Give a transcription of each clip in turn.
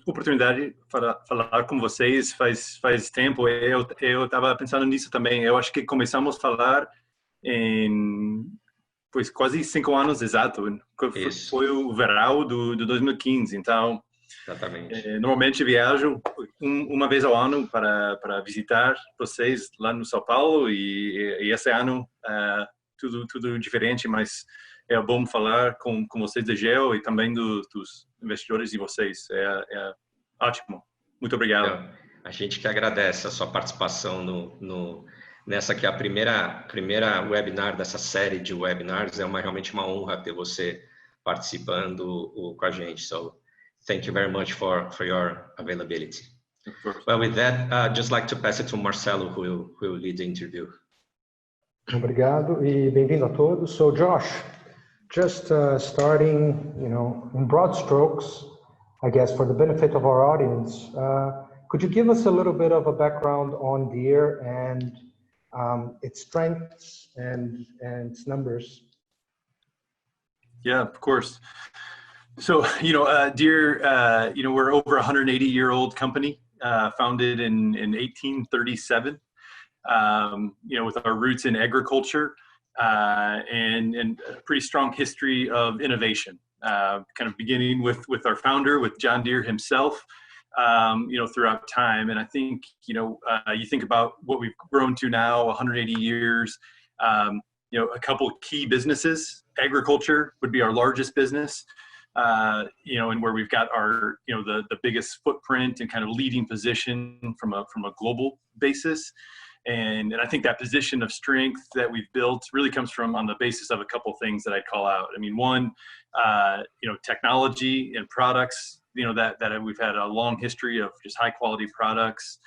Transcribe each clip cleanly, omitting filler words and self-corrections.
oportunidade para falar com vocês faz tempo. Eu estava pensando nisso também. Eu acho que começamos a falar em quase 5 anos exato. Foi o verão do 2015. Então, exatamente. Normalmente viajo uma vez ao ano para visitar vocês lá no São Paulo e esse ano tudo diferente, mas é bom falar com vocês da Geo e também dos investidores de vocês. É ótimo. Muito obrigado. Então, a gente que agradece a sua participação nessa que é a primeira webinar dessa série de webinars. É realmente uma honra ter você participando com a gente. So, thank you very much for your availability. Well, with that, I'd just like to pass it to Marcelo, who will lead the interview. Obrigado e bem-vindo a todos. So, Josh, just starting, in broad strokes, I guess for the benefit of our audience, could you give us a little bit of a background on Deere and its strengths and its numbers? Yeah, of course. So, Deere, we're over a 180-year-old company, founded in 1837, with our roots in agriculture and a pretty strong history of innovation, kind of beginning with our founder, with John Deere himself, throughout time. And I think, you think about what we've grown to now, 180 years, a couple key businesses. Agriculture would be our largest business, and where we've got our, the biggest footprint and kind of leading position from a global basis. And I think that position of strength that we've built really comes from on the basis of a couple things that I'd call out. I mean, one, technology and products, that we've had a long history of just high quality products.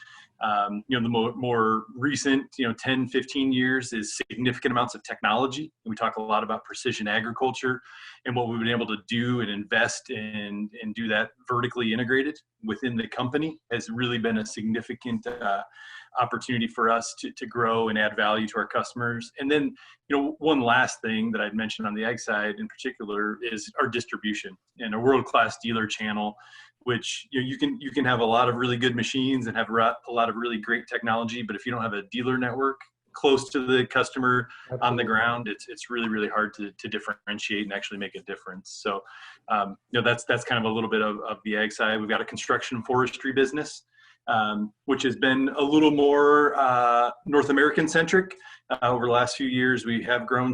The more recent, 10, 15 years is significant amounts of technology. We talk a lot about precision agriculture and what we've been able to do and invest in and do that vertically integrated within the company has really been a significant opportunity for us to grow and add value to our customers. And then, one last thing that I'd mention on the ag side in particular is our distribution and a world-class dealer channel, which you can have a lot of really good machines and have a lot of really great technology, but if you don't have a dealer network close to the customer on the ground, it's really, really hard to differentiate and actually make a difference. So, that's kind of a little bit of the ag side. We've got a construction and forestry business, which has been a little more North American centric. Over the last few years, we have grown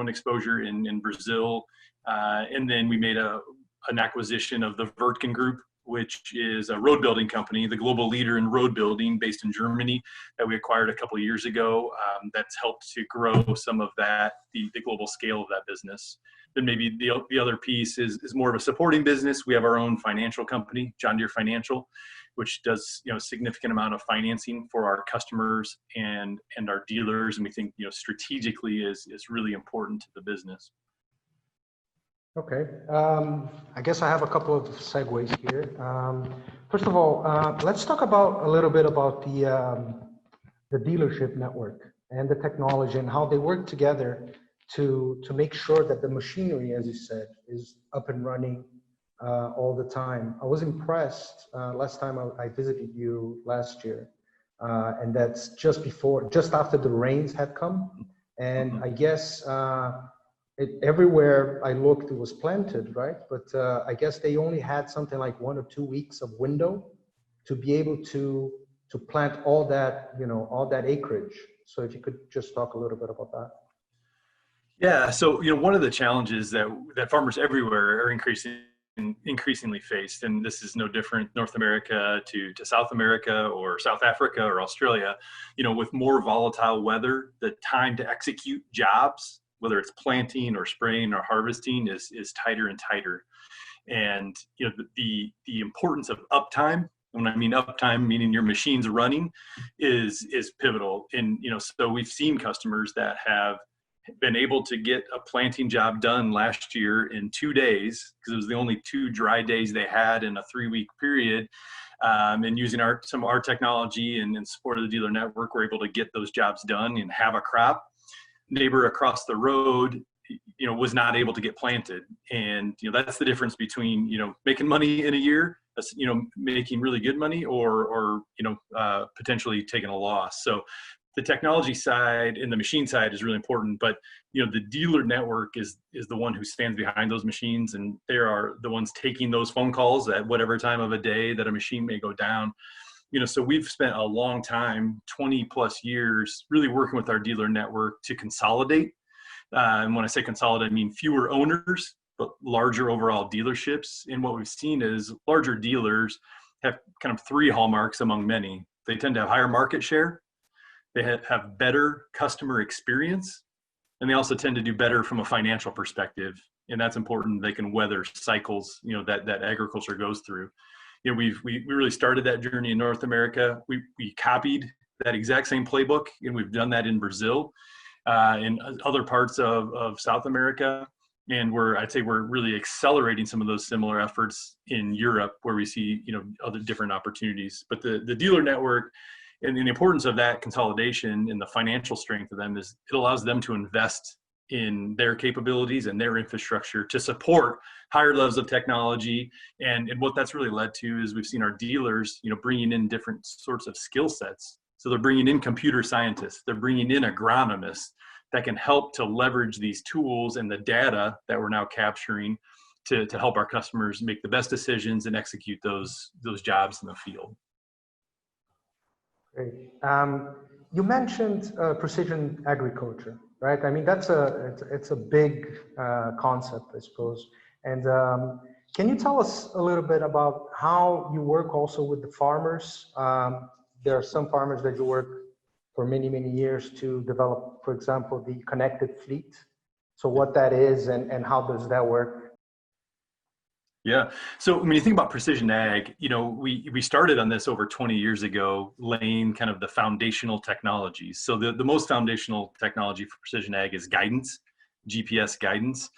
exposure in Brazil. And then we made an acquisition of the Wirtgen Group, which is a road building company, the global leader in road building based in Germany, that we acquired a couple of years ago. That's helped to grow some of that, the global scale of that business. Then maybe the other piece is more of a supporting business. We have our own financial company, John Deere Financial, which does a significant amount of financing for our customers and our dealers, and we think strategically is really important to the business. Okay, I guess I have a couple of segues here. First of all, let's talk a little bit about the dealership network and the technology and how they work together to make sure that the machinery, as you said, is up and running all the time. I was impressed last time I visited you last year, and that's just after the rains had come, and I guess everywhere I looked, it was planted, right? But I guess they only had something like 1 or 2 weeks of window to be able to plant all that, all that acreage. So if you could just talk a little bit about that. Yeah, so one of the challenges that farmers everywhere are increasingly faced, and this is no different North America to South America or South Africa or Australia, with more volatile weather, the time to execute jobs, whether it's planting or spraying or harvesting, is tighter and tighter. And the importance of uptime, when I mean uptime, meaning your machine's running, is pivotal. And so we've seen customers that have been able to get a planting job done last year in 2 days, because it was the only 2 dry days they had in a 3-week period. And using some of our technology and support of the dealer network, we're able to get those jobs done and have a crop. Neighbor across the road was not able to get planted. And, that's the difference between, making money in a year, making really good money, or potentially taking a loss. So the technology side and the machine side is really important, but, the dealer network is the one who stands behind those machines, and they are the ones taking those phone calls at whatever time of a day that a machine may go down. So we've spent a long time, 20 plus years, really working with our dealer network to consolidate. And when I say consolidate, I mean fewer owners, but larger overall dealerships. And what we've seen is larger dealers have kind of three hallmarks among many. They tend to have higher market share, they have better customer experience, and they also tend to do better from a financial perspective. And that's important. They can weather cycles, that agriculture goes through. We really started that journey in North America. We copied that exact same playbook, and we've done that in Brazil, in other parts of South America. And I'd say we're really accelerating some of those similar efforts in Europe, where we see, other different opportunities. But the dealer network and the importance of that consolidation and the financial strength of them is it allows them to invest in their capabilities and their infrastructure to support higher levels of technology. And what that's really led to is we've seen our dealers, bringing in different sorts of skill sets. So they're bringing in computer scientists, they're bringing in agronomists that can help to leverage these tools and the data that we're now capturing to help our customers make the best decisions and execute those jobs in the field. Great. You mentioned precision agriculture, right? I mean, it's a big concept, I suppose. And can you tell us a little bit about how you work also with the farmers? There are some farmers that you work for many, many years to develop, for example, the connected fleet. So what that is and how does that work? Yeah. So when you think about precision ag, we started on this over 20 years ago, laying kind of the foundational technologies. So the most foundational technology for precision ag is guidance, GPS guidance.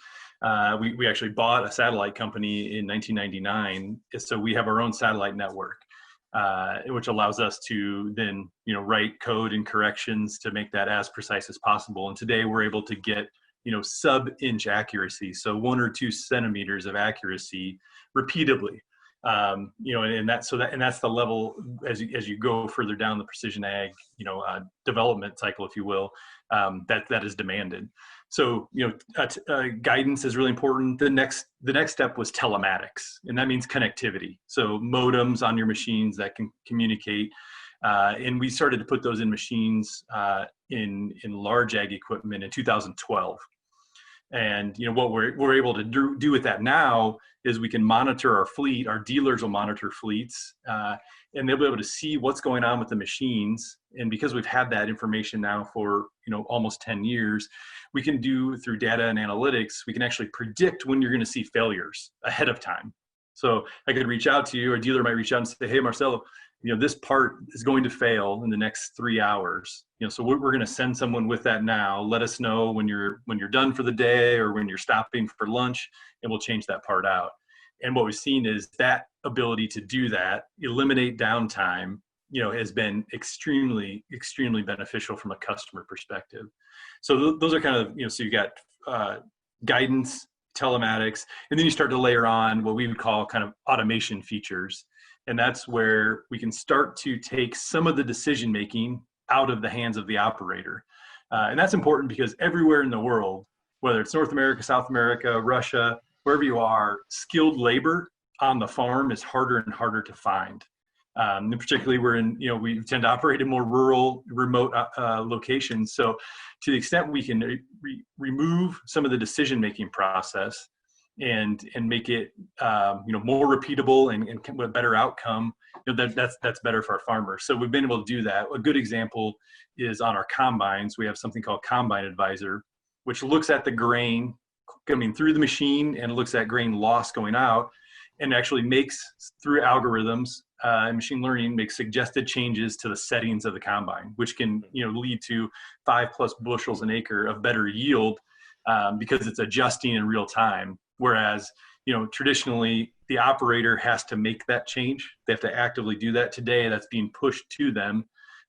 We actually bought a satellite company in 1999. So we have our own satellite network, which allows us to then, write code and corrections to make that as precise as possible. And today we're able to get sub-inch accuracy, so 1 or 2 centimeters of accuracy repeatedly, and that's the level as you go further down the precision ag, development cycle, if you will, that is demanded. So guidance is really important. The next step was telematics, and that means connectivity. So modems on your machines that can communicate. And we started to put those in machines in large ag equipment in 2012. And what we're able to do with that now is we can monitor our fleet. Our dealers will monitor fleets, and they'll be able to see what's going on with the machines. And because we've had that information now for almost 10 years, we can do through data and analytics. We can actually predict when you're going to see failures ahead of time. So I could reach out to you, or a dealer might reach out and say, "Hey, Marcelo, this part is going to fail in the next 3 hours. So we're going to send someone with that now. Let us know when you're done for the day or when you're stopping for lunch, and we'll change that part out." And what we've seen is that ability to do that, eliminate downtime, has been extremely, extremely beneficial from a customer perspective. So those are kind of, so you got guidance, telematics, and then you start to layer on what we would call kind of automation features. And that's where we can start to take some of the decision-making out of the hands of the operator. And that's important because everywhere in the world, whether it's North America, South America, Russia, wherever you are, skilled labor on the farm is harder and harder to find. And particularly we tend to operate in more rural, remote locations. So to the extent we can remove some of the decision-making process and make it more repeatable and with a better outcome, that's better for our farmers. So we've been able to do that. A good example is on our combines. We have something called Combine Advisor, which looks at the grain coming through the machine and looks at grain loss going out, and actually makes, through algorithms and machine learning, makes suggested changes to the settings of the combine, which can lead to 5+ bushels an acre of better yield because it's adjusting in real time. Whereas, traditionally the operator has to make that change. They have to actively do that. Today, that's being pushed to them,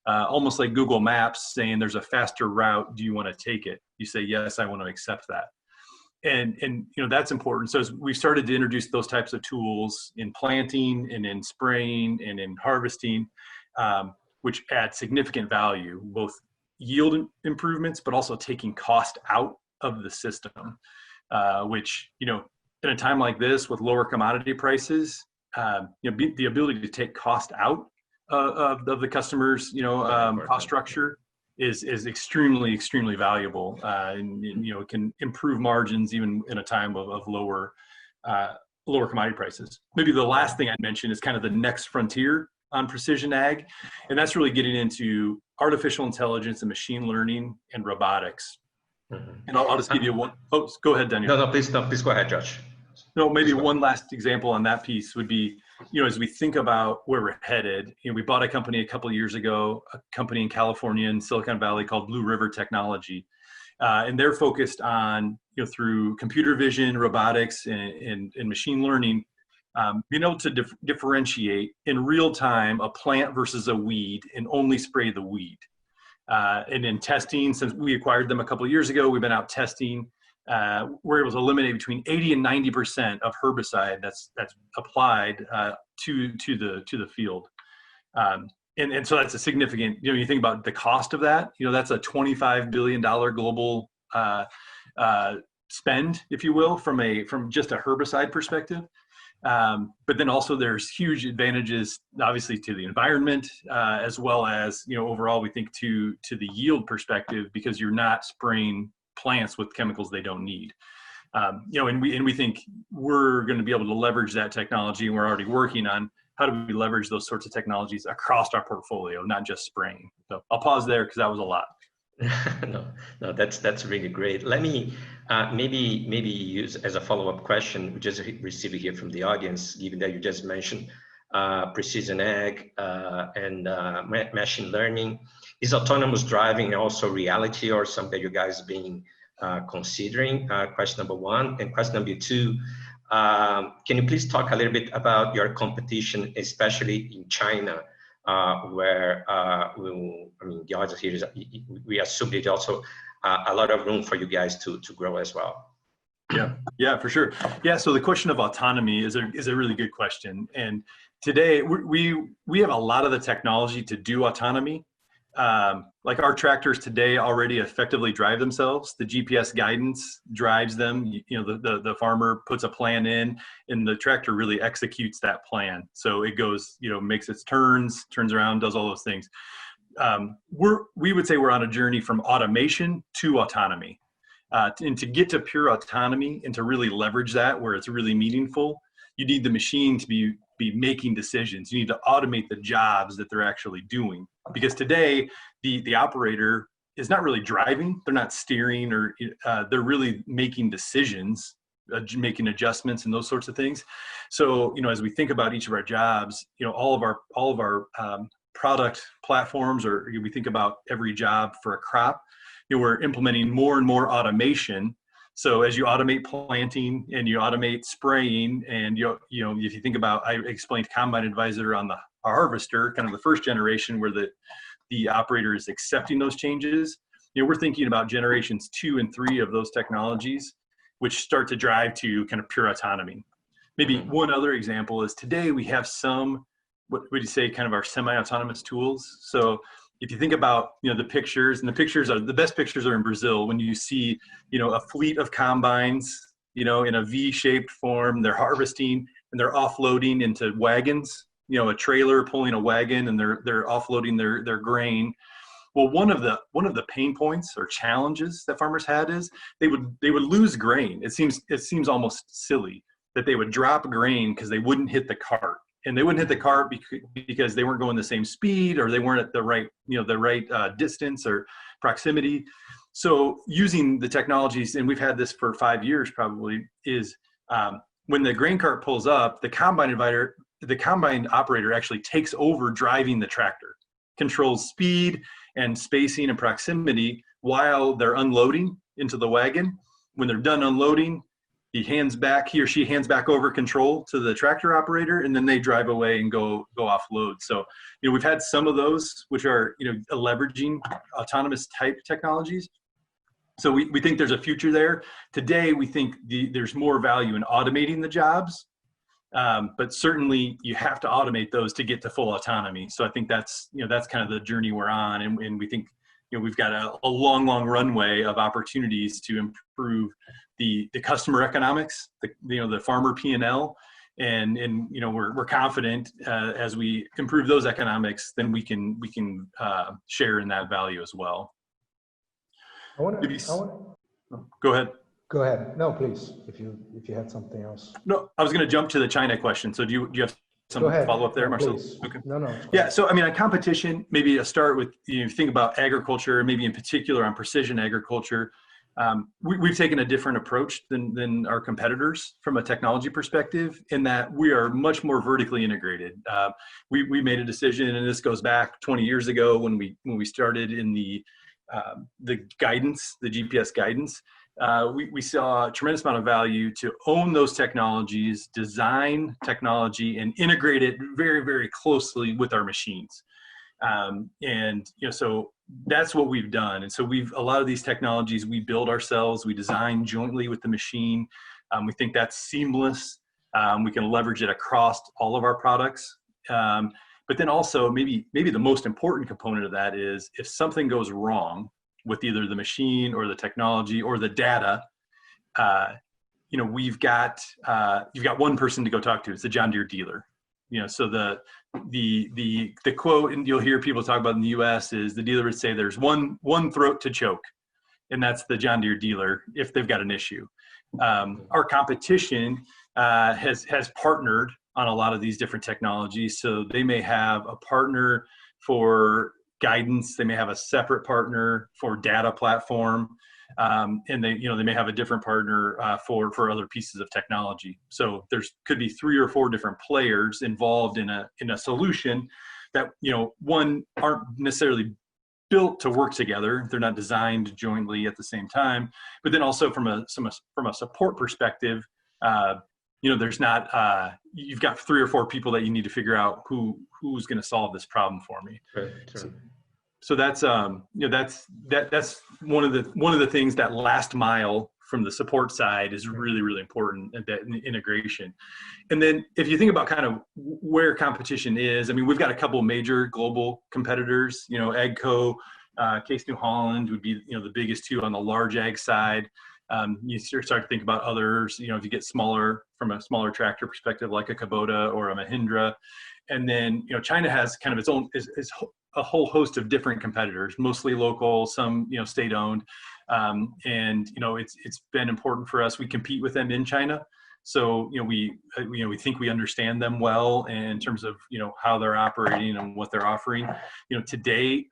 almost like Google Maps saying there's a faster route. Do you want to take it? You say, yes, I want to accept that. that's important. So as we started to introduce those types of tools in planting and in spraying and in harvesting, which add significant value, both yield improvements, but also taking cost out of the system, which, in a time like this with lower commodity prices, the ability to take cost out of the customer's, cost structure is extremely, extremely valuable. And it can improve margins even in a time of lower commodity prices. Maybe the last thing I'd mention is kind of the next frontier on precision ag. And that's really getting into artificial intelligence and machine learning and robotics. Mm-hmm. And I'll just give you one. Oh, go ahead, Daniel. No, please go ahead, Josh. No, maybe one last example on that piece would be, as we think about where we're headed, we bought a company a couple of years ago, a company in California in Silicon Valley called Blue River Technology. And they're focused on, through computer vision, robotics, and machine learning, being able to differentiate in real time a plant versus a weed and only spray the weed. And in testing, since we acquired them a couple of years ago, we've been out testing. We're able to eliminate between 80 and 90% of herbicide that's applied to the field. And so that's a significant, you think about the cost of that, that's a $25 billion global spend, if you will, from just a herbicide perspective. But then also there's huge advantages, obviously, to the environment, as well as, overall, we think to the yield perspective, because you're not spraying plants with chemicals they don't need. And we think we're going to be able to leverage that technology, and we're already working on how do we leverage those sorts of technologies across our portfolio, not just spraying. So I'll pause there because that was a lot. No, that's really great. Let me maybe use as a follow-up question, we just received here from the audience, given that you just mentioned precision ag and machine learning. Is autonomous driving also reality or something you guys been considering? Question number one. And question number two, can you please talk a little bit about your competition, especially in China, where the audience here is, we assume there's also a lot of room for you guys to grow as well. Yeah, for sure. Yeah, so the question of autonomy is a really good question. And today we have a lot of the technology to do autonomy. Like our tractors today already effectively drive themselves. The GPS guidance drives them. The farmer puts a plan in, and the tractor really executes that plan. So it goes, makes its turns around, does all those things. We would say we're on a journey from automation to autonomy. And to get to pure autonomy and to really leverage that where it's really meaningful, you need the machine to be making decisions. You need to automate the jobs that they're actually doing. Because today, the operator is not really driving, they're not steering, or they're really making decisions, making adjustments and those sorts of things. So, as we think about each of our jobs, all of our product platforms, or we think about every job for a crop, we're implementing more and more automation. So as you automate planting and you automate spraying, and if you think about, I explained Combine Advisor on the harvester, kind of the first generation where the operator is accepting those changes. We're thinking about generations 2 and 3 of those technologies, which start to drive to kind of pure autonomy. Maybe one other example is today we have some, what would you say, kind of our semi-autonomous tools. So if you think about, the pictures, and the best pictures are in Brazil, when you see, a fleet of combines, in a V-shaped form, they're harvesting and they're offloading into wagons, a trailer pulling a wagon, and they're offloading their grain. Well, one of the pain points or challenges that farmers had is they would lose grain. It seems almost silly that they would drop grain because they wouldn't hit the cart. And they wouldn't hit the cart because they weren't going the same speed, or they weren't at the right distance or proximity. So using the technologies, and we've had this for 5 years probably, is when the grain cart pulls up, the combine operator actually takes over driving the tractor, controls speed and spacing and proximity while they're unloading into the wagon. When they're done unloading, he or she hands back over control to the tractor operator, and then they drive away and go offload. So, we've had some of those which are, leveraging autonomous type technologies. So we think there's a future there. Today, we think there's more value in automating the jobs, but certainly you have to automate those to get to full autonomy. So I think that's kind of the journey we're on, and we think we've got a long runway of opportunities to improve the customer economics, the farmer P&L, and we're confident as we improve those economics, then we can share in that value as well. I want to. Go ahead. Go ahead. No, please. If you had something else. No, I was going to jump to the China question. So do you have some follow up there, Marcel? Okay. No. Yeah. So I mean, on competition, maybe I'll start with think about agriculture, maybe in particular on precision agriculture. We've taken a different approach than our competitors from a technology perspective, in that we are much more vertically integrated. We made a decision, and this goes back 20 years ago when we started in the guidance, the GPS guidance. We saw a tremendous amount of value to own those technologies, design technology, and integrate it very, very closely with our machines. So that's what we've done. And so a lot of these technologies we build ourselves, we design jointly with the machine. We think that's seamless. We can leverage it across all of our products. But then also maybe the most important component of that is if something goes wrong with either the machine or the technology or the data, you've got one person to go talk to. It's the John Deere dealer. So the quote, and you'll hear people talk about in the U.S. is the dealer would say there's one throat to choke, and that's the John Deere dealer if they've got an issue. Our competition has partnered on a lot of these different technologies. So they may have a partner for guidance, they may have a separate partner for data platform, and they may have a different partner for other pieces of technology. So could be 3 or 4 different players involved in a solution that one aren't necessarily built to work together. They're not designed jointly at the same time. But then also from a support perspective, there's not you've got 3 or 4 people that you need to figure out who's going to solve this problem for me. Right, sure. So that's that's one of the things, that last mile from the support side is really, really important, that integration. And then if you think about kind of where competition is, I mean, we've got a couple of major global competitors. AGCO, Case New Holland would be the biggest two on the large ag side. You start to think about others, if you get smaller, from a smaller tractor perspective, like a Kubota or a Mahindra. And then, China has kind of its own, is a whole host of different competitors, mostly local, some, state owned. And, it's been important for us. We compete with them in China. So, we think we understand them well in terms of, how they're operating and what they're offering. Today,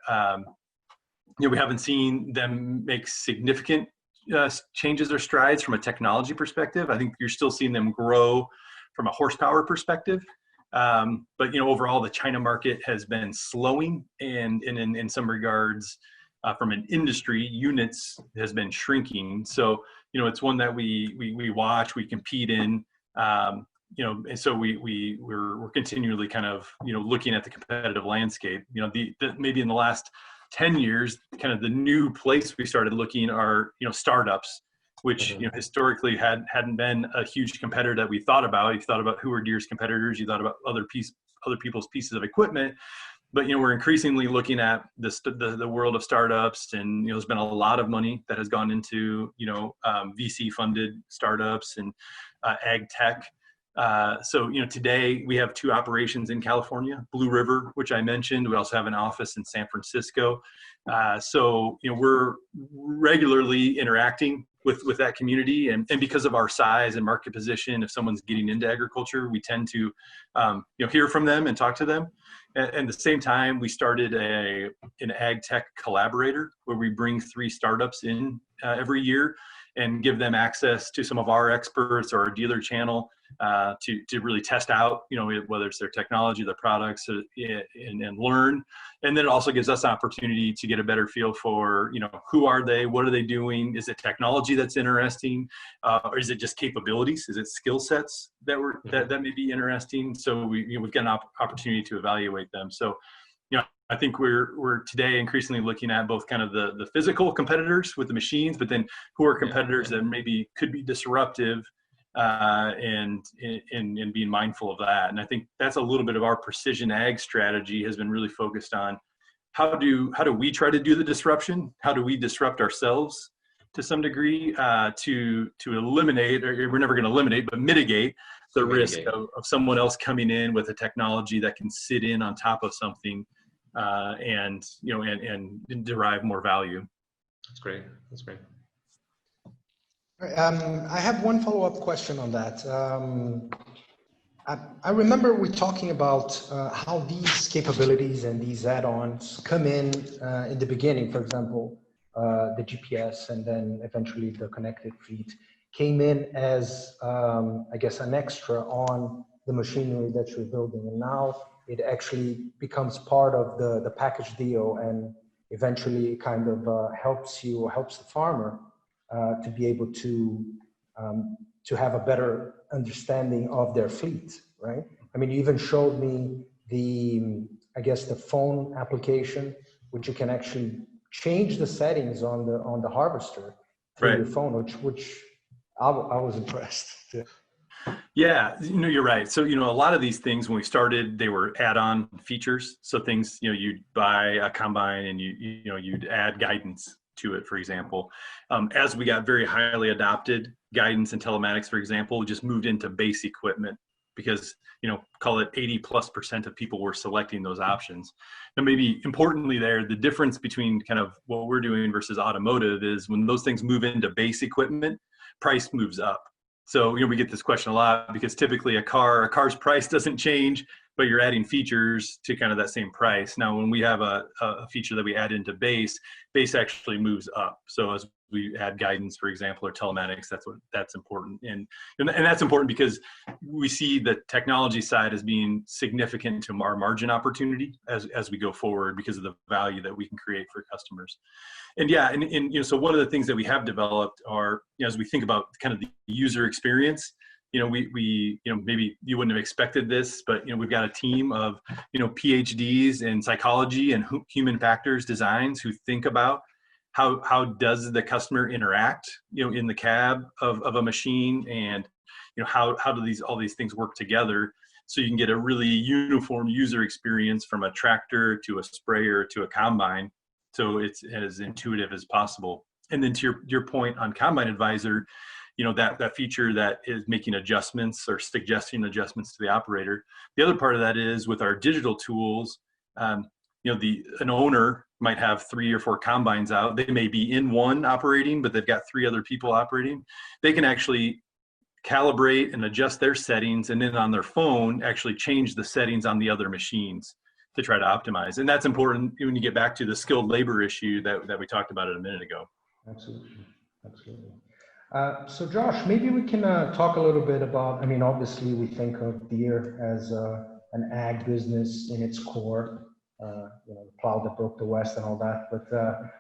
we haven't seen them make significant changes or strides from a technology perspective. I think you're still seeing them grow from a horsepower perspective. But overall, the China market has been slowing, and in some regards, from an industry, units has been shrinking. So it's one that we watch, we compete in, and so we're continually kind of looking at the competitive landscape. Maybe in the last 10 years, kind of the new place we started looking are startups, which historically hadn't been a huge competitor that we thought about. You thought about who are Deere's competitors, you thought about other people's pieces of equipment, but we're increasingly looking at the world of startups, and there's been a lot of money that has gone into VC funded startups and ag tech. So today we have 2 operations in California, Blue River, which I mentioned. We also have an office in San Francisco. So we're regularly interacting with that community, and because of our size and market position, if someone's getting into agriculture, we tend to hear from them and talk to them. And at the same time, we started an ag tech collaborator where we bring 3 startups in every year and give them access to some of our experts or our dealer channel to really test out, whether it's their technology, their products, and learn. And then it also gives us an opportunity to get a better feel for, who are they, what are they doing? Is it technology that's interesting, or is it just capabilities? Is it skill sets that may be interesting? So we've got an opportunity to evaluate them. So I think we're today increasingly looking at both kind of the physical competitors with the machines, but then who are competitors that maybe could be disruptive, and being mindful of that. And I think that's a little bit of our precision ag strategy has been really focused on how do we try to do the disruption? How do we disrupt ourselves to some degree, to eliminate, or we're never going to eliminate, but mitigate the risk of someone else coming in with a technology that can sit in on top of something, and derive more value. That's great. That's great. I have one follow-up question on that. I remember we talking about how these capabilities and these add-ons come in the beginning. For example, the GPS and then eventually the connected fleet came in as, I guess, an extra on the machinery that you're building. And now it actually becomes part of the package deal, and eventually it kind of helps the farmer to be able to have a better understanding of their fleet, right? I mean, you even showed me I guess the phone application, which you can actually change the settings on the harvester through your phone, which I was impressed. Yeah, you're right. So, a lot of these things when we started, they were add-on features. So things, you'd buy a combine and you'd add guidance to it, for example. As we got very highly adopted, guidance and telematics, for example, just moved into base equipment because, call it 80+% of people were selecting those options. Now, maybe importantly there, the difference between kind of what we're doing versus automotive is when those things move into base equipment, price moves up. So, we get this question a lot because typically a car's price doesn't change, but you're adding features to kind of that same price. Now, when we have a feature that we add into base actually moves up. So as we add guidance, for example, or telematics, that's important. And that's important because we see the technology side as being significant to our margin opportunity as we go forward because of the value that we can create for customers. And so one of the things that we have developed are, as we think about kind of the user experience, we maybe you wouldn't have expected this, but we've got a team of PhDs in psychology and human factors designs who think about how does the customer interact in the cab of a machine, and how do all these things work together so you can get a really uniform user experience from a tractor to a sprayer to a combine, so it's as intuitive as possible. And then to your point on Combine Advisor, that feature that is making adjustments or suggesting adjustments to the operator. The other part of that is with our digital tools, an owner might have 3 or 4 combines out. They may be in one operating, but they've got 3 other people operating. They can actually calibrate and adjust their settings, and then on their phone actually change the settings on the other machines to try to optimize. And that's important when you get back to the skilled labor issue that we talked about a minute ago. Absolutely. So Josh, maybe we can talk a little bit about, obviously we think of Deere as an ag business in its core, the plow that broke the West and all that, but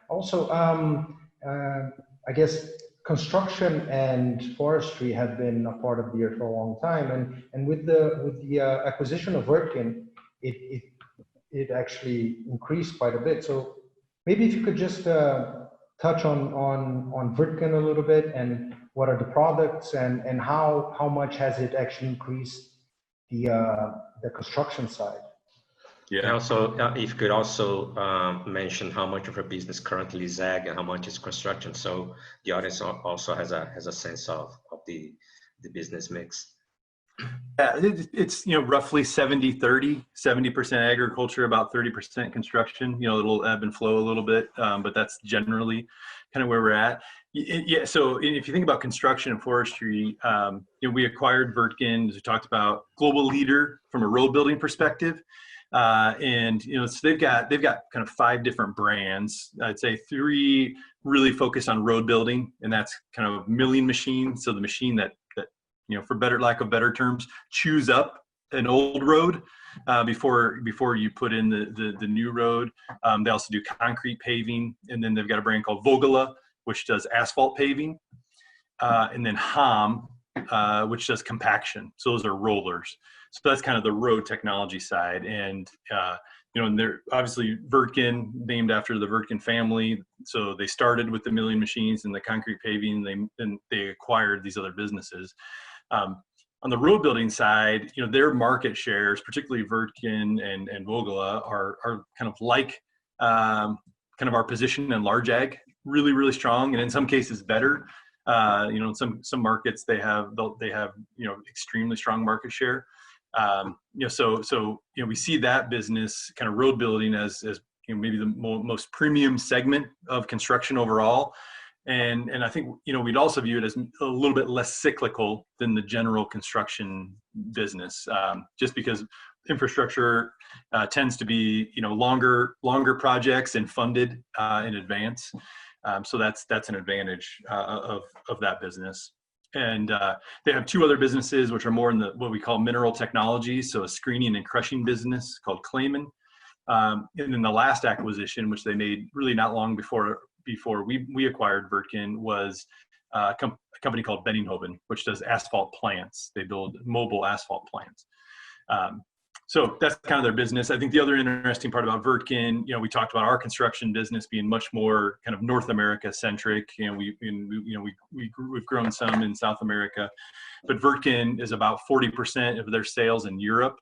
also I guess construction and forestry have been a part of Deere for a long time, and with the acquisition of Wirtgen, it actually increased quite a bit. So maybe if you could just touch on Wirtgen a little bit, and what are the products, and how much has it actually increased the construction side? Yeah. Also, if you could also mention how much of our business currently is ag and how much is construction, so the audience also has a sense of the business mix. Yeah, it's roughly 70-30, 70% agriculture, about 30% construction. It'll ebb and flow a little bit, but that's generally kind of where we're at. Yeah. So if you think about construction and forestry, we acquired Wirtgen, as we talked about, global leader from a road building perspective. And so they've got kind of 5 different brands. I'd say 3 really focus on road building, and that's kind of milling machine. So the machine that for lack of better terms, chews up an old road before you put in the new road. They also do concrete paving, and then they've got a brand called Vogela, which does asphalt paving, and then Ham, which does compaction. So those are rollers. So that's kind of the road technology side. And, and they're obviously Wirtgen, named after the Wirtgen family. So they started with the milling machines and the concrete paving, and they acquired these other businesses. On the road building side, their market shares, particularly Wirtgen and Vogela, are kind of like kind of our position in large ag, really, really strong, and in some cases better. In some markets they have extremely strong market share. So we see that business kind of road building as maybe the most premium segment of construction overall. And I think, we'd also view it as a little bit less cyclical than the general construction business, just because infrastructure tends to be, longer projects and funded in advance. So that's an advantage of that business. And they have two other businesses, which are more in what we call mineral technology. So a screening and crushing business called Clayman. And then the last acquisition, which they made really not long before we acquired Wirtgen, was a company called Benninghoven, which does asphalt plants. They build mobile asphalt plants. So that's kind of their business. I think the other interesting part about Wirtgen, we talked about our construction business being much more kind of North America centric. We've grown some in South America, but Wirtgen is about 40% of their sales in Europe,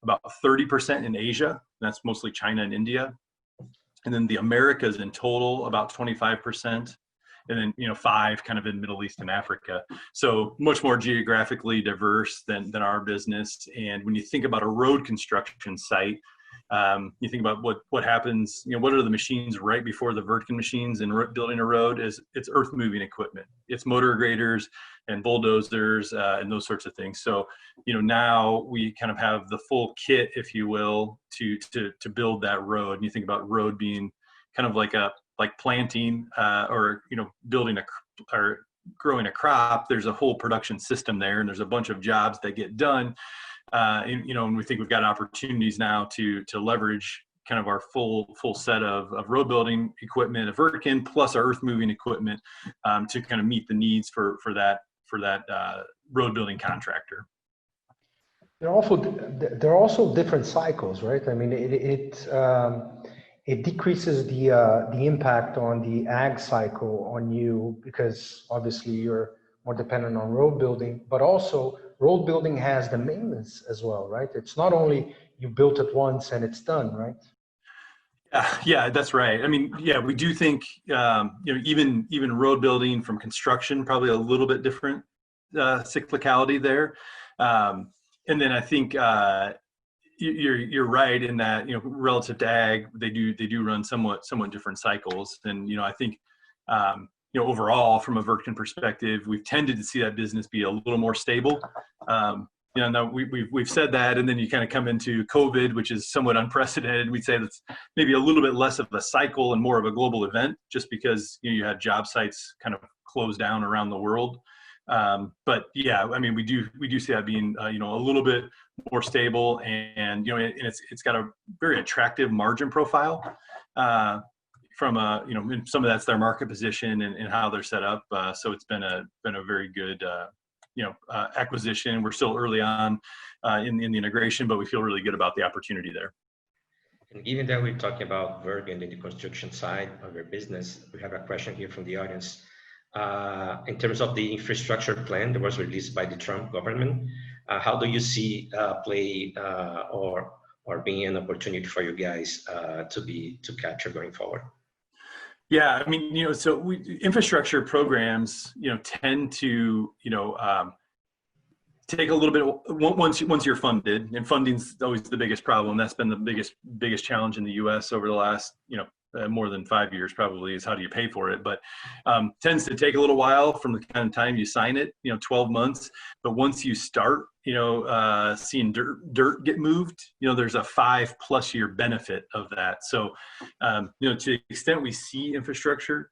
about 30% in Asia. That's mostly China and India. And then the Americas in total, about 25%. And then, 5 kind of in Middle East and Africa. So much more geographically diverse than our business. And when you think about a road construction site, you think about what happens, what are the machines right before the Wirtgen machines in building a road? It's earth moving equipment. It's motor graders and bulldozers and those sorts of things. So, now we kind of have the full kit, if you will, to build that road. And you think about road being kind of like planting or building or growing a crop. There's a whole production system there, and there's a bunch of jobs that get done. And we think we've got opportunities now to leverage kind of our full set of road building equipment of Wirtgen plus our earth moving equipment to kind of meet the needs for that road building contractor. There are also different cycles, right? I mean, it decreases the impact on the ag cycle on you, because obviously you're more dependent on road building, but also road building has the maintenance as well, right? It's not only you built it once and it's done, right? Yeah, that's right. I mean, yeah, we do think even road building from construction, probably a little bit different cyclicality there. And then I think you're right in that, relative to ag, they do run somewhat different cycles. And, I think, overall from a Wirtgen perspective, we've tended to see that business be a little more stable. Now we've said that, and then you kind of come into COVID, which is somewhat unprecedented. We'd say that's maybe a little bit less of a cycle and more of a global event, just because you had job sites kind of closed down around the world. But yeah, I mean, we do see that being a little bit more stable, and it's got a very attractive margin profile. From and some of that's their market position and how they're set up. So it's been a very good acquisition. We're still early on in the integration, but we feel really good about the opportunity there. And given that we're talking about Wirtgen and the construction side of your business, we have a question here from the audience. In terms of the infrastructure plan that was released by the Trump government, how do you see play or being an opportunity for you guys to capture going forward? Yeah, I mean, so infrastructure programs, tend to, take a little bit once you're funded, and funding's always the biggest problem. That's been the biggest challenge in the U.S. over the last, more than 5 years probably, is how do you pay for it. But tends to take a little while from the kind of time you sign it, 12 months. But once you start, seeing dirt get moved, there's a 5+ year benefit of that. So, to the extent we see infrastructure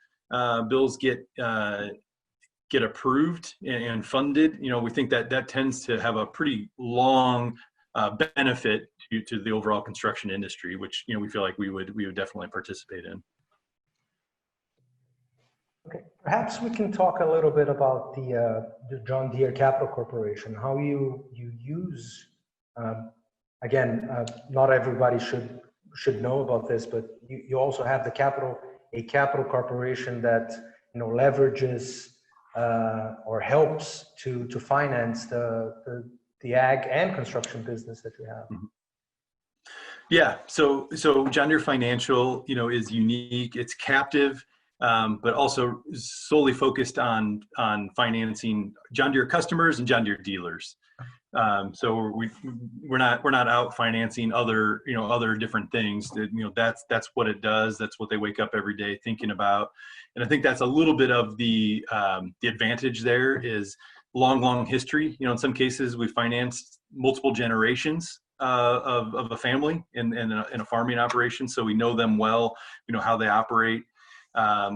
bills get approved and funded, we think that tends to have a pretty long benefit to the overall construction industry, which we feel like we would definitely participate in. Okay, perhaps we can talk a little bit about the John Deere Capital Corporation, how you use Again, not everybody should know about this, but you also have a capital corporation that leverages or helps to finance the ag and construction business that you have. Mm-hmm. Yeah, so John Deere Financial, is unique. It's captive, but also solely focused on financing John Deere customers and John Deere dealers. So we're not out financing other different things. That's what it does. That's what they wake up every day thinking about. And I think that's a little bit of the advantage there is long history. In some cases we financed multiple generations of a family in a farming operation, so we know them well. We know how they operate,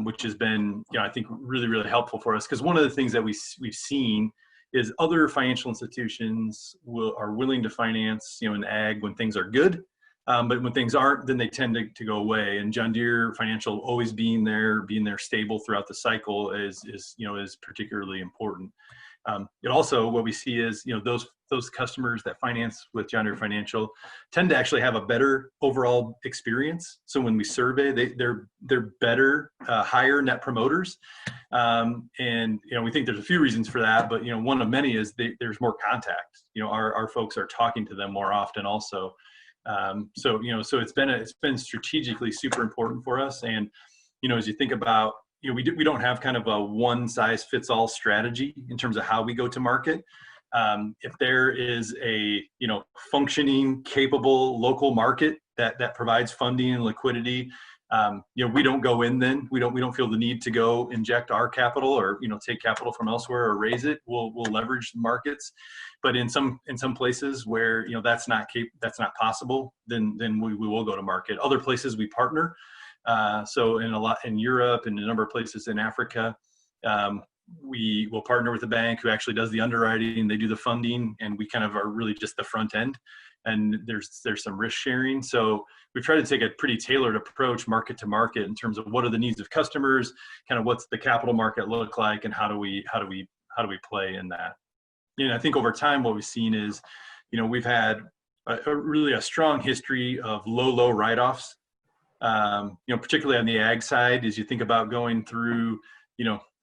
which has been I think really helpful for us, because one of the things that we've seen is other financial institutions are willing to finance in ag when things are good, but when things aren't, then they tend to go away. And John Deere Financial always being there stable throughout the cycle is particularly important. It also, what we see is those customers that finance with John Deere Financial tend to actually have a better overall experience. So when we survey, they're better, higher net promoters, and we think there's a few reasons for that. But one of many is there's more contact. Our folks are talking to them more often also. So it's been strategically super important for us. And as you think about we don't have kind of a one size fits all strategy in terms of how we go to market. If there is a functioning, capable local market that provides funding and liquidity, we don't go in. Then we don't feel the need to go inject our capital or take capital from elsewhere or raise it. We'll leverage the markets. But in some places where that's not possible, then we will go to market. Other places we partner. So in Europe and a number of places in Africa, we will partner with a bank who actually does the underwriting, they do the funding, and we kind of are really just the front end. And there's some risk sharing. So we try to take a pretty tailored approach market to market in terms of what are the needs of customers, kind of what's the capital market look like, and how do we play in that. I think over time what we've seen is, we've had a strong history of low write-offs. Particularly on the ag side, as you think about going through,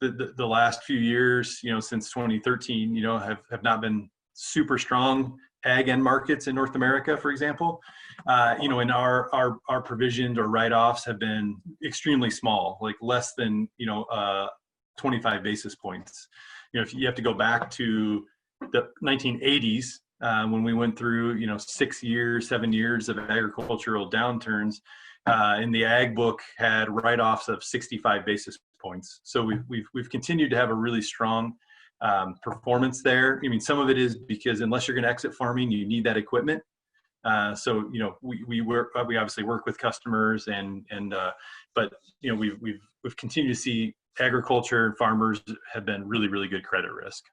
the last few years, since 2013, have not been super strong ag end markets in North America, for example. And our provisions or write-offs have been extremely small, like less than 25 basis points. If you have to go back to the 1980s, when we went through 7 years of agricultural downturns. In the ag book had write-offs of 65 basis points. So we've continued to have a really strong performance there. Some of it is because unless you're going to exit farming, you need that equipment. So we obviously work with customers but we've continued to see agriculture farmers have been really good credit risk.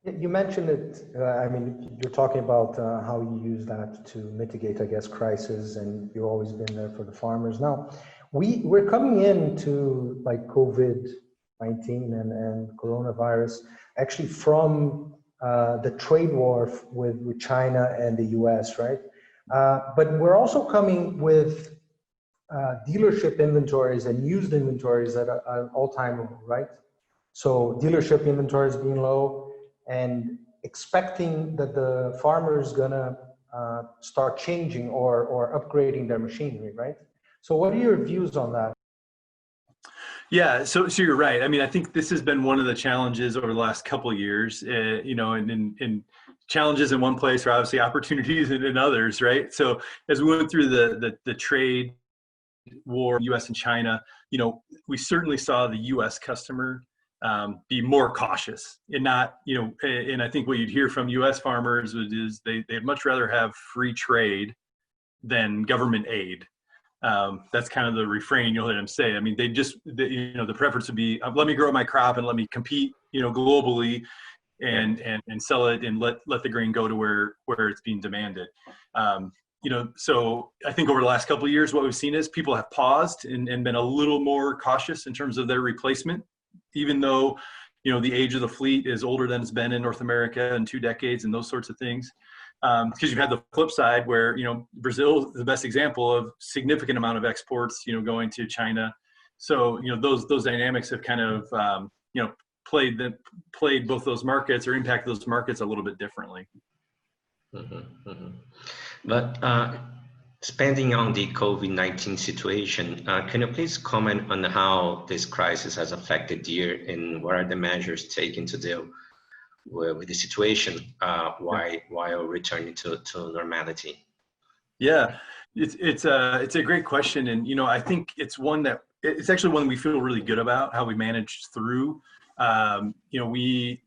You mentioned it. You're talking about how you use that to mitigate, I guess, crisis, and you've always been there for the farmers. Now, we're coming into like COVID-19 and coronavirus, actually from the trade war with China and the U.S., right? But we're also coming with dealership inventories and used inventories at an all-time low, right? So dealership inventories being low, and expecting that the farmer is gonna start changing or upgrading their machinery, right? So what are your views on that? Yeah, so you're right. I think this has been one of the challenges over the last couple of years, and challenges in one place are obviously opportunities in others, right? So as we went through the trade war, U.S. and China, we certainly saw the U.S. customer be more cautious and not, and I think what you'd hear from U.S. farmers is they'd much rather have free trade than government aid. That's kind of the refrain you'll hear them say. The preference would be, let me grow my crop and let me compete, globally and sell it and let the grain go to where it's being demanded. So I think over the last couple of years, what we've seen is people have paused and been a little more cautious in terms of their replacement. Even though, the age of the fleet is older than it's been in North America in 2 decades and those sorts of things. Because you've had the flip side where, Brazil is the best example of significant amount of exports, going to China. So, those dynamics have kind of, played both those markets or impacted those markets a little bit differently. Mm-hmm, mm-hmm. But expanding on the COVID-19 situation, can you please comment on how this crisis has affected Deere and what are the measures taken to deal with the situation while returning to normality? Yeah, it's a great question, and I think it's actually one we feel really good about how we managed through. We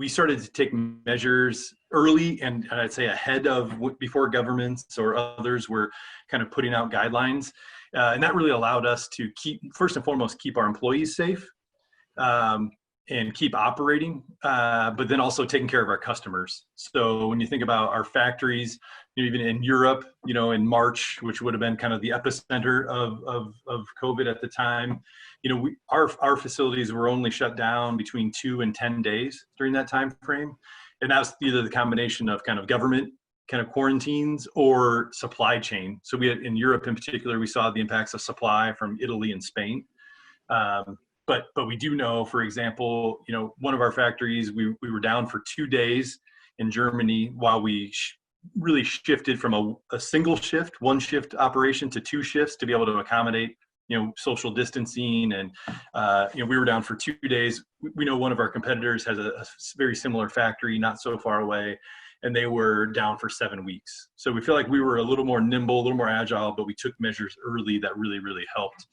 started to take measures early, and I'd say ahead of before governments or others were kind of putting out guidelines, and that really allowed us to first and foremost keep our employees safe. And keep operating, but then also taking care of our customers. So when you think about our factories, even in Europe, in March, which would have been kind of the epicenter of COVID at the time, our facilities were only shut down between 2 and 10 days during that time frame. And that was either the combination of kind of government kind of quarantines or supply chain. So we had, in Europe in particular, we saw the impacts of supply from Italy and Spain. But we do know, for example, one of our factories, we were down for 2 days in Germany while we really shifted from a single shift, 1 shift operation to 2 shifts to be able to accommodate, social distancing. And, we were down for 2 days. We know one of our competitors has a very similar factory not so far away, and they were down for 7 weeks. So we feel like we were a little more nimble, a little more agile, but we took measures early that really, really helped.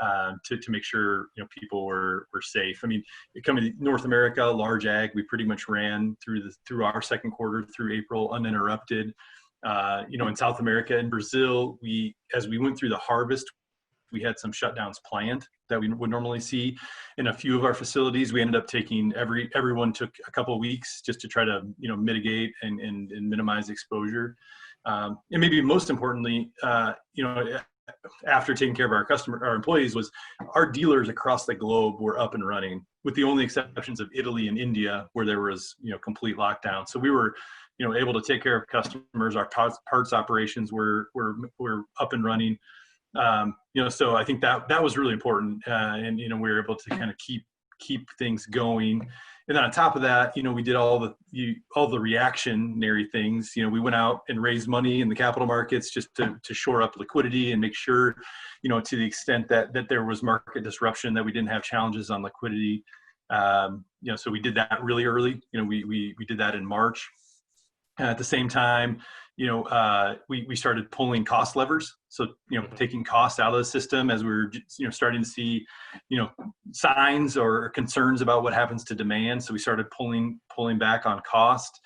To make sure people were safe. I mean, coming to North America, large ag, we pretty much ran through our second quarter through April uninterrupted. In South America and Brazil, as we went through the harvest, we had some shutdowns planned that we would normally see. In a few of our facilities, we ended up taking everyone took a couple of weeks just to try to mitigate and minimize exposure. And maybe most importantly, after taking care of our employees, was our dealers across the globe were up and running, with the only exceptions of Italy and India, where there was complete lockdown. So we were able to take care of customers. Our parts operations were up and running. So I think that was really important, and we were able to kind of keep things going. And then on top of that, we did all the reactionary things. We went out and raised money in the capital markets just to shore up liquidity and make sure, to the extent that there was market disruption, that we didn't have challenges on liquidity. So we did that really early. We did that in March. And at the same time, we started pulling cost levers. So, taking costs out of the system as we were, starting to see, signs or concerns about what happens to demand. So we started pulling back on cost.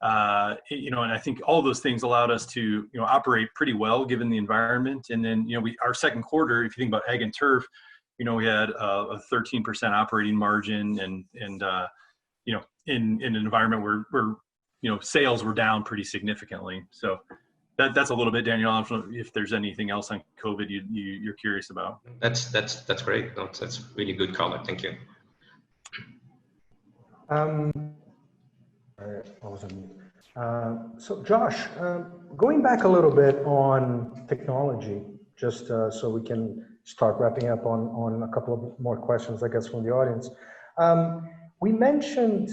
And I think all those things allowed us to, operate pretty well given the environment. And then, our second quarter, if you think about ag and turf, we had a 13% operating margin, and in an environment where sales were down pretty significantly. So that's a little bit, Daniel. I don't know if there's anything else on COVID you're curious about. That's great. No, that's really good color. Thank you. So Josh, going back a little bit on technology, just so we can start wrapping up on a couple of more questions, I guess, from the audience. We mentioned,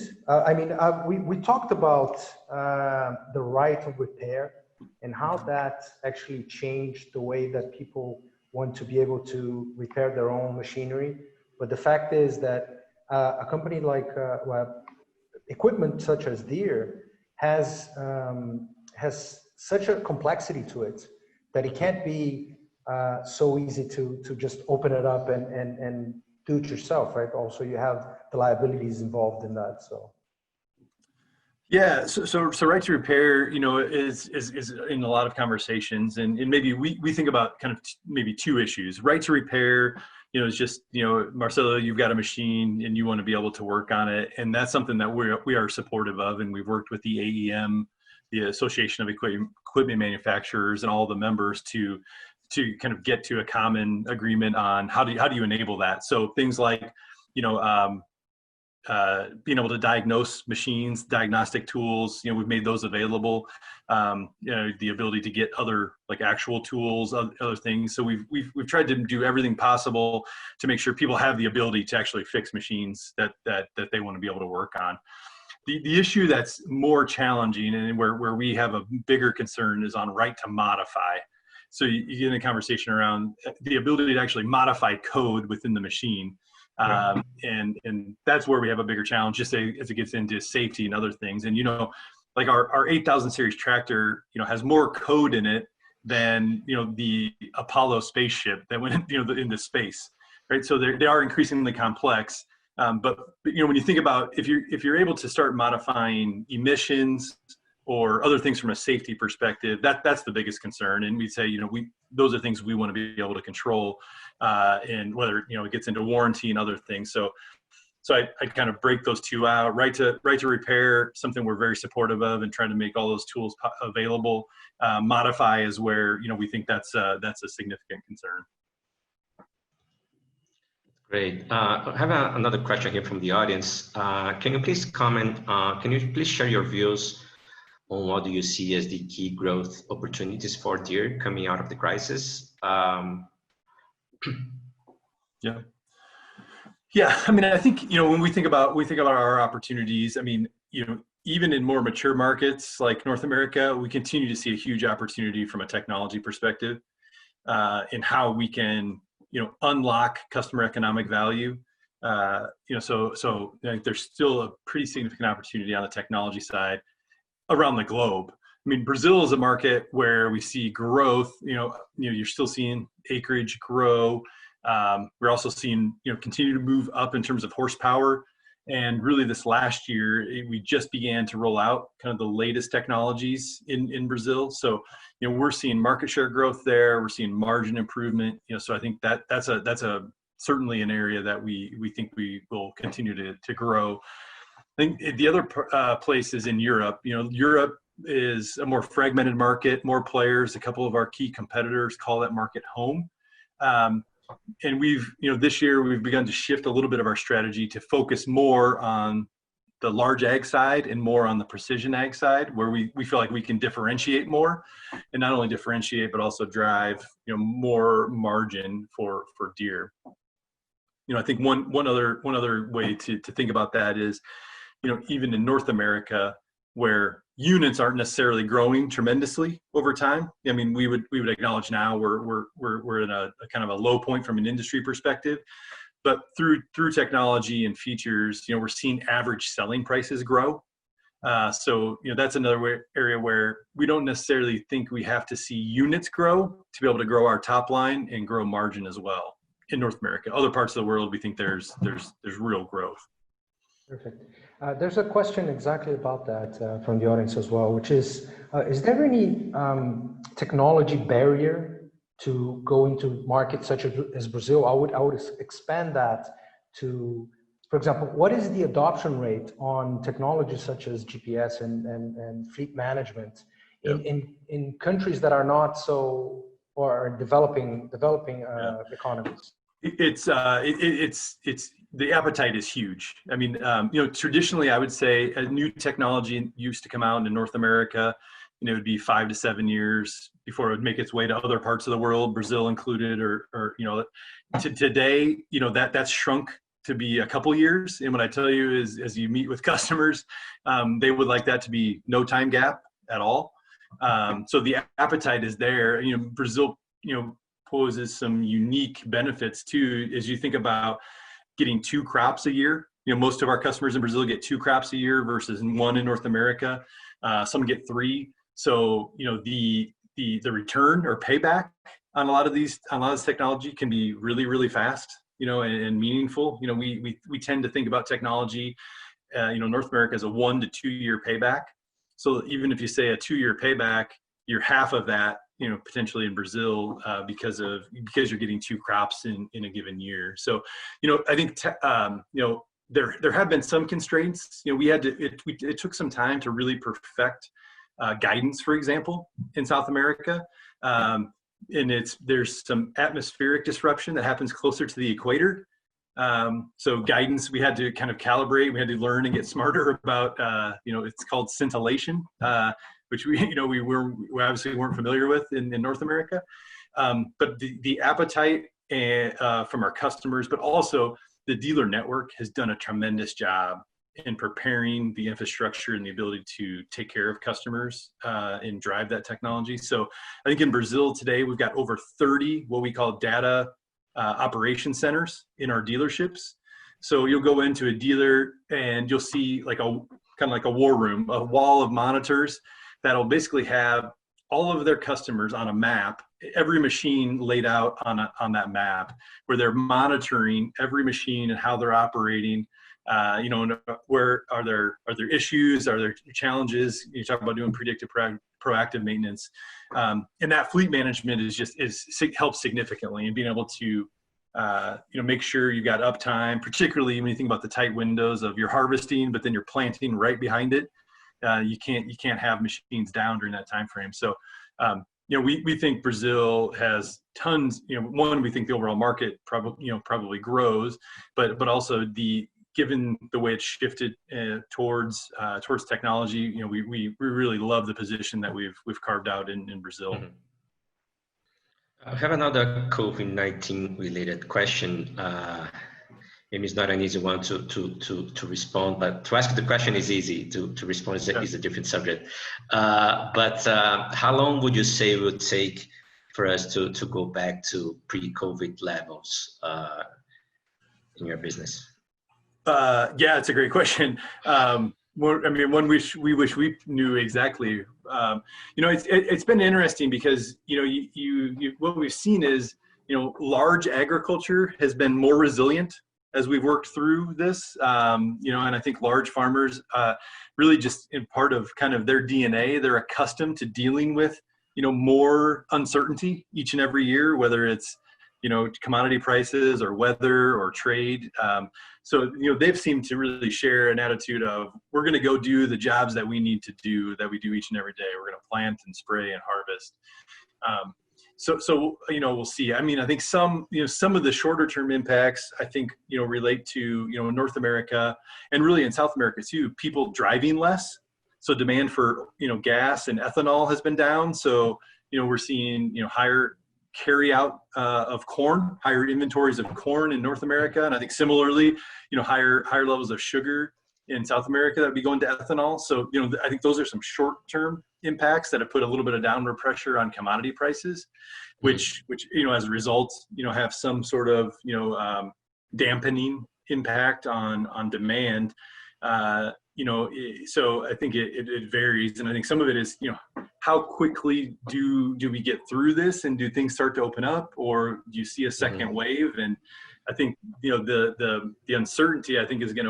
we talked about the right of repair and how that actually changed the way that people want to be able to repair their own machinery. But the fact is that a company like equipment such as Deere has such a complexity to it that it can't be so easy to just open it up and do it yourself, right? Also, you have the liabilities involved in that. So, yeah. So right to repair, is in a lot of conversations, and maybe we think about kind of maybe 2 issues. Right to repair, is just, Marcelo, you've got a machine and you want to be able to work on it, and that's something that we are supportive of, and we've worked with the AEM, the Association of Equipment Manufacturers, and all the members to kind of get to a common agreement on how do you enable that. So things like, being able to diagnose machines, diagnostic tools. We've made those available. The ability to get other like actual tools, other things. So we've tried to do everything possible to make sure people have the ability to actually fix machines that they want to be able to work on. The issue that's more challenging and where we have a bigger concern is on right to modify. So you get in a conversation around the ability to actually modify code within the machine. And that's where we have a bigger challenge, just as it gets into safety and other things. And, like our 8,000 series tractor, has more code in it than, the Apollo spaceship that went, into space, right? So they are increasingly complex. But when you think about if you're able to start modifying emissions or other things from a safety perspective, that's the biggest concern. And we say, those are things we want to be able to control, and whether it gets into warranty and other things. So I kind of break those two out. Right to repair, something we're very supportive of, and trying to make all those tools available. Modify is where we think that's a significant concern. Great. I have another question here from the audience. Can you please comment? Can you please share your views on what do you see as the key growth opportunities for Deere coming out of the crisis? Yeah. I mean, I think, when we think about our opportunities, I mean, even in more mature markets like North America, we continue to see a huge opportunity from a technology perspective, in how we can, unlock customer economic value. So I think there's still a pretty significant opportunity on the technology side around the globe. I mean, Brazil is a market where we see growth. You're still seeing acreage grow. We're also seeing, continue to move up in terms of horsepower. And really this last year, we just began to roll out kind of the latest technologies in Brazil. So, we're seeing market share growth there. We're seeing margin improvement. So I think that's certainly an area that we think we will continue to grow. I think the other place is in Europe. Europe is a more fragmented market, more players. A couple of our key competitors call that market home. And we've, this year we've begun to shift a little bit of our strategy to focus more on the large ag side and more on the precision ag side, where we feel like we can differentiate more, and not only differentiate, but also drive, more margin for Deere. I think one other way to think about that is, even in North America, where units aren't necessarily growing tremendously over time. I mean, we would acknowledge now we're in a kind of a low point from an industry perspective, but through technology and features, we're seeing average selling prices grow. So that's another area where we don't necessarily think we have to see units grow to be able to grow our top line and grow margin as well in North America. Other parts of the world, we think there's real growth. Perfect. There's a question exactly about that from the audience as well, which is there any technology barrier to go into markets such as Brazil? I would expand that to, for example, what is the adoption rate on technologies such as GPS and fleet management in countries that are not so, or are developing economies? It's the appetite is huge. I mean, traditionally, I would say a new technology used to come out in North America, it would be 5 to 7 years before it would make its way to other parts of the world, Brazil included, or today, that's shrunk to be a couple years. And what I tell you is, as you meet with customers, they would like that to be no time gap at all. So the appetite is there. Brazil, poses some unique benefits too, as you think about getting 2 crops a year. Most of our customers in Brazil get 2 crops a year versus 1 in North America. Some get 3. So, the return or payback on a lot of this technology can be really, really fast, and meaningful. We tend to think about technology, North America as a 1 to 2 year payback. So even if you say a 2-year payback, you're half of that, potentially in Brazil, because you're getting 2 crops in a given year. So, I think, there have been some constraints. It took some time to really perfect guidance, for example, in South America. And there's some atmospheric disruption that happens closer to the equator. So guidance, we had to kind of calibrate, we had to learn and get smarter about, it's called scintillation, which we obviously weren't familiar with in North America. But the appetite from our customers, but also the dealer network has done a tremendous job in preparing the infrastructure and the ability to take care of customers and drive that technology. So I think in Brazil today, we've got over 30 what we call data operation centers in our dealerships. So you'll go into a dealer and you'll see like kind of like a war room, a wall of monitors that'll basically have all of their customers on a map, every machine laid out on that map, where they're monitoring every machine and how they're operating. Where are there issues? Are there challenges? You talk about doing predictive, proactive maintenance, and that fleet management helps significantly in being able to make sure you got uptime, particularly when you think about the tight windows of your harvesting, but then you're planting right behind it. You can't have machines down during that time frame. So we think Brazil has tons. One, we think the overall market probably grows, but also given the way it's shifted towards technology, we really love the position that we've carved out in Brazil. Mm-hmm. I have another COVID-19 related question. Maybe it's not an easy one to respond, but to ask the question is easy. To respond is a different subject. But how long would you say it would take for us to go back to pre-COVID levels in your business? Yeah, it's a great question. One we wish we knew exactly. It's been interesting because what we've seen is large agriculture has been more resilient as we've worked through this. And I think large farmers really just in part of kind of their DNA, they're accustomed to dealing with more uncertainty each and every year, whether it's commodity prices or weather or trade. So they've seemed to really share an attitude of, we're going to go do the jobs that we need to do, that we do each and every day. We're going to plant and spray and harvest. So we'll see. I think some of the shorter term impacts, I think, relate to, North America and really in South America too, people driving less. So demand for, gas and ethanol has been down. So, we're seeing, higher carry out of corn, higher inventories of corn in North America. And I think similarly, higher levels of sugar in South America that would be going to ethanol. So, I think those are some short-term impacts that have put a little bit of downward pressure on commodity prices, which as a result, have some sort of, dampening impact on demand. So I think it varies. And I think some of it is, how quickly do we get through this, and do things start to open up, or do you see a second wave? And I think, the uncertainty, I think, is going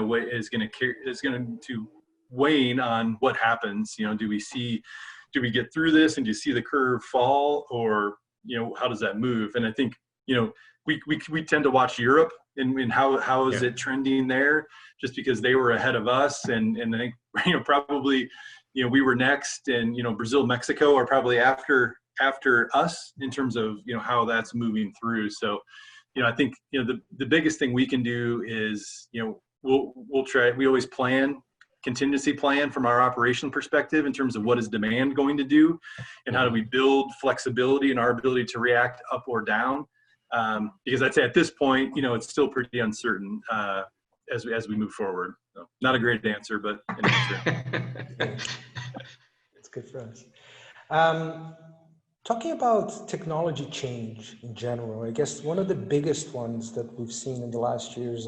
to wane on what happens. Do we get through this, and do you see the curve fall, or, how does that move? And I think, we tend to watch Europe and how is it trending there, just because they were ahead of us. And I think, probably, we were next, and, Brazil, Mexico are probably after us in terms of, how that's moving through. So, I think, the biggest thing we can do is, we'll try, we always contingency plan from our operation perspective in terms of what is demand going to do, and how do we build flexibility in our ability to react up or down. Because I'd say at this point, it's still pretty uncertain as we move forward. So, not a great answer, but an answer. It's good for us. Talking about technology change in general, I guess one of the biggest ones that we've seen in the last years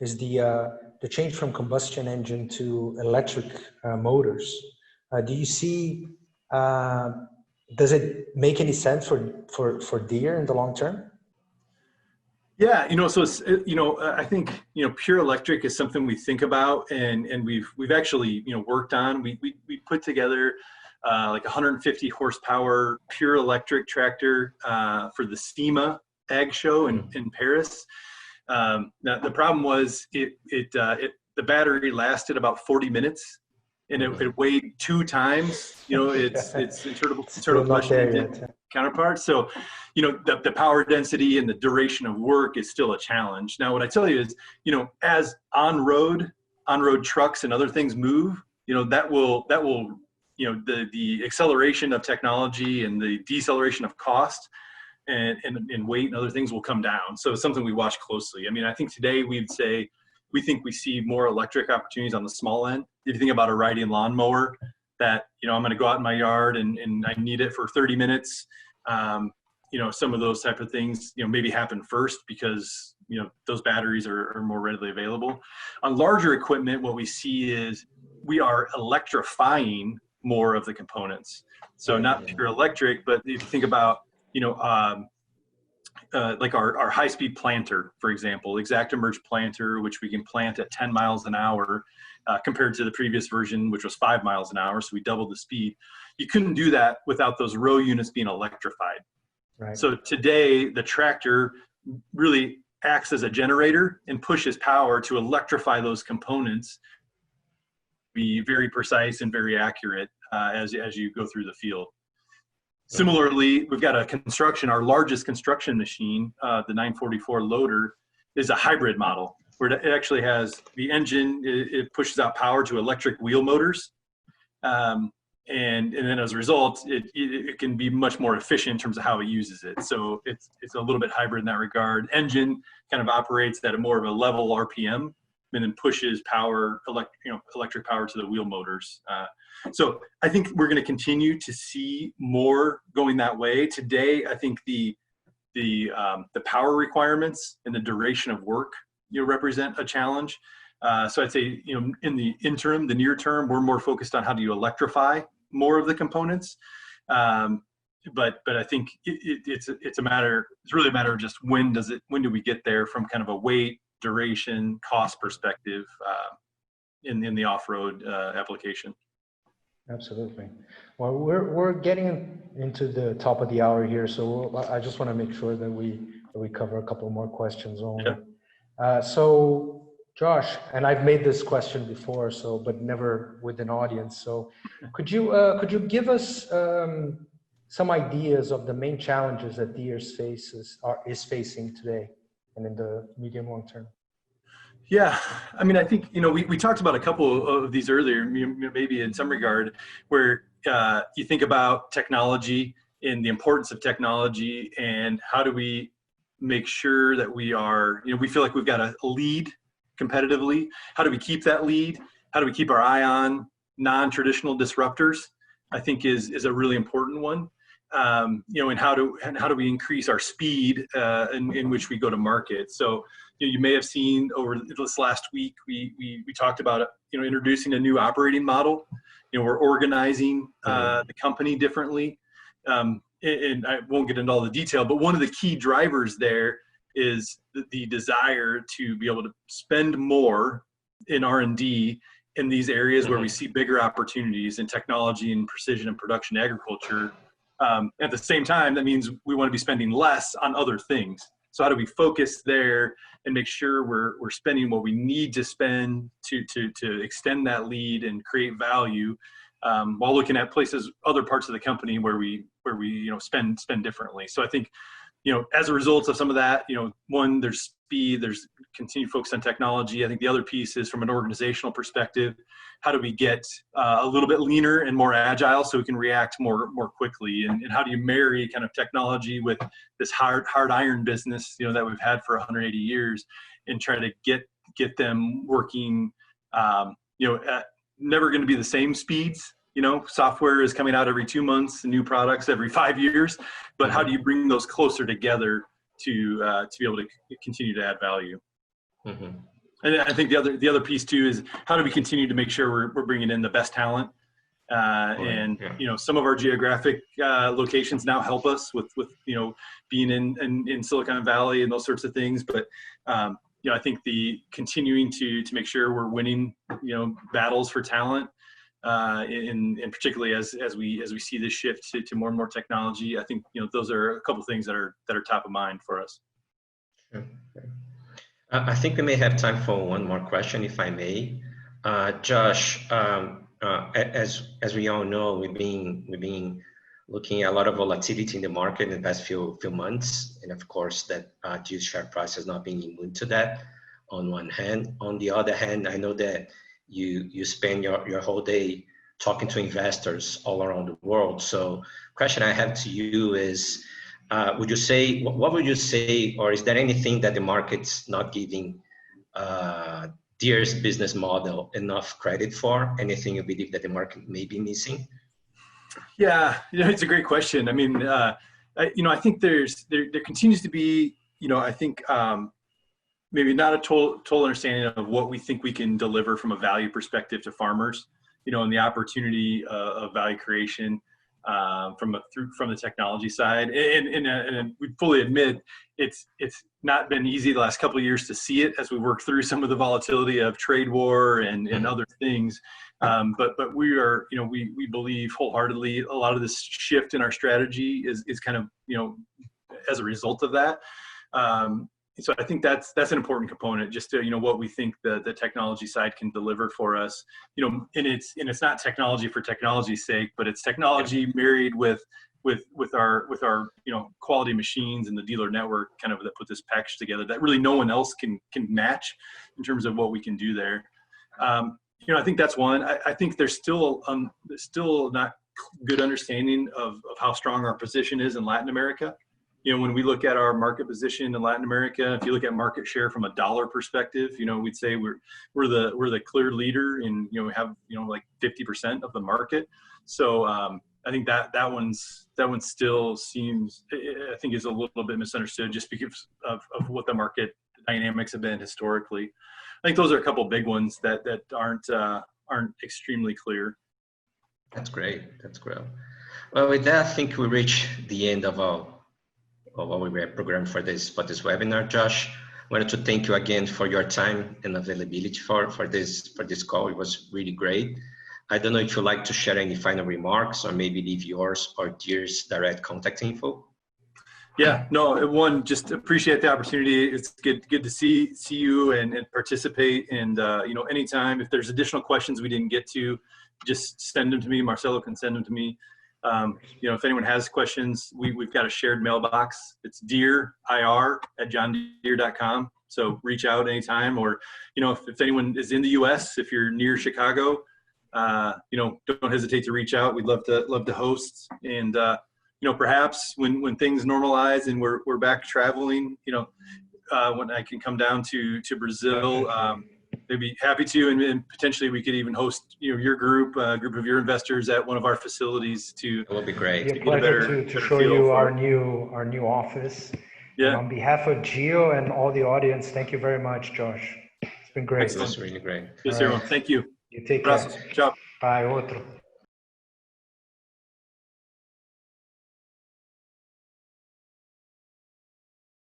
is the change from combustion engine to electric motors. Do you see? Does it make any sense for Deere in the long term? Yeah, so it's, I think, pure electric is something we think about, and we've actually, worked on. We put together like 150 horsepower pure electric tractor for the SEMA Ag Show in Paris. Now the problem was the battery lasted about 40 minutes, and it weighed 2 times, its Still internal not there combustion yet. counterpart. So, the power density and the duration of work is still a challenge. Now, what I tell you is, as on-road trucks and other things move, that will the acceleration of technology and the deceleration of cost and weight and other things will come down. So it's something we watch closely. I mean, I think today we think we see more electric opportunities on the small end. If you think about a riding lawnmower that, I'm going to go out in my yard and I need it for 30 minutes, some of those type of things, maybe happen first because, those batteries are more readily available. On larger equipment, what we see is we are electrifying more of the components. So not pure electric, but if you think about, like our high-speed planter, for example, ExactEmerge planter, which we can plant at 10 miles an hour compared to the previous version, which was 5 miles an hour. So we doubled the speed. You couldn't do that without those row units being electrified. Right. So today, the tractor really acts as a generator and pushes power to electrify those components, be very precise and very accurate as you go through the field. Similarly, we've got our largest construction machine, the 944 loader, is a hybrid model where it actually has the engine, it pushes out power to electric wheel motors. And then as a result, it can be much more efficient in terms of how it uses it. So it's a little bit hybrid in that regard. Engine kind of operates at a more of a level RPM and then pushes electric power to the wheel motors. So I think we're going to continue to see more going that way. Today, I think the power requirements and the duration of work represent a challenge. So I'd say in the interim, the near term, we're more focused on how do you electrify more of the components. But I think it's really a matter of just when do we get there from kind of a weight, duration, cost perspective in the off-road application. Absolutely. Well, we're getting into the top of the hour here, so I just want to make sure that we cover a couple more questions only. Yeah. So Josh, and I've made this question before, but never with an audience. So could you give us some ideas of the main challenges that Deere is facing today and in the medium long term? Yeah, I mean, I think, we talked about a couple of these earlier, maybe in some regard, where you think about technology and the importance of technology and how do we make sure that we feel like we've got a lead competitively. How do we keep that lead? How do we keep our eye on non-traditional disruptors? I think is a really important one. And how do we increase our speed in which we go to market? So you may have seen over this last week we talked about introducing a new operating model. We're organizing the company differently, and I won't get into all the detail, but one of the key drivers there is the desire to be able to spend more in R&D in these areas where we see bigger opportunities in technology and precision and production agriculture. At the same time, that means we want to be spending less on other things. So how do we focus there and make sure we're spending what we need to spend to extend that lead and create value, while looking at other parts of the company where we spend differently. So I think as a result of some of that, one, there's speed, there's continued focus on technology. I think the other piece is from an organizational perspective, how do we get a little bit leaner and more agile so we can react more quickly? And how do you marry kind of technology with this hard iron business, that we've had for 180 years and try to get them working, never going to be the same speeds. Software is coming out every 2 months, new products every 5 years, but how do you bring those closer together to be able to continue to add value? Mm-hmm. And I think the other piece too is how do we continue to make sure we're bringing in the best talent, some of our geographic locations now help us with being in Silicon Valley and those sorts of things, but I think the continuing to make sure we're winning battles for talent. And particularly as we see this shift to more and more technology, I think those are a couple of things that are top of mind for us. Sure. I think we may have time for one more question, if I may. Josh, as we all know, we've been looking at a lot of volatility in the market in the past few months, and of course that Geo's share price has not been immune to that. On one hand, on the other hand, I know that you spend your whole day talking to investors all around the world. So, question I have to you is, what would you say, or is there anything that the market's not giving Deere's business model enough credit for? Anything you believe that the market may be missing? Yeah, it's a great question. I mean, I think there continues to be, I think maybe not a total understanding of what we think we can deliver from a value perspective to farmers, and the opportunity of value creation from the technology side. And we fully admit it's not been easy the last couple of years to see it as we work through some of the volatility of trade war and other things. But we are, we believe wholeheartedly a lot of this shift in our strategy is kind of, as a result of that. So I think that's an important component, just to, what we think the technology side can deliver for us, and it's not technology for technology's sake, but it's technology married with our quality machines and the dealer network kind of that put this package together that really no one else can match in terms of what we can do there. I think that's one. I think there's still not good understanding of how strong our position is in Latin America. When we look at our market position in Latin America, if you look at market share from a dollar perspective, we'd say we're the clear leader, and we have like 50% of the market. So I think that one still seems, I think, is a little bit misunderstood just because of what the market dynamics have been historically. I think those are a couple of big ones that aren't extremely clear. That's great. That's great. Well, with that, I think we reach the end of our program for this webinar. Josh, I wanted to thank you again for your time and availability for this call. It was really great. I don't know if you'd like to share any final remarks, or maybe leave yours or Deere's direct contact info. Yeah, no, just appreciate the opportunity. It's good to see you and participate. And anytime if there's additional questions we didn't get to, just send them to me. Marcelo can send them to me. If anyone has questions, we've got a shared mailbox. It's deere.ir@johndeere.com. So reach out anytime, or if anyone is in the U.S., if you're near Chicago, don't hesitate to reach out. We'd love to host. And perhaps when things normalize and we're back traveling, when I can come down to Brazil, they'd be happy to, and potentially we could even host your group of your investors at one of our facilities to. That would be great. It'd be a pleasure to show you our new office. Yeah. And on behalf of Geo and all the audience, thank you very much, Josh. It's been great. It was really great. Yes, everyone. Thank you. You take care. Ciao. Bye. Outro.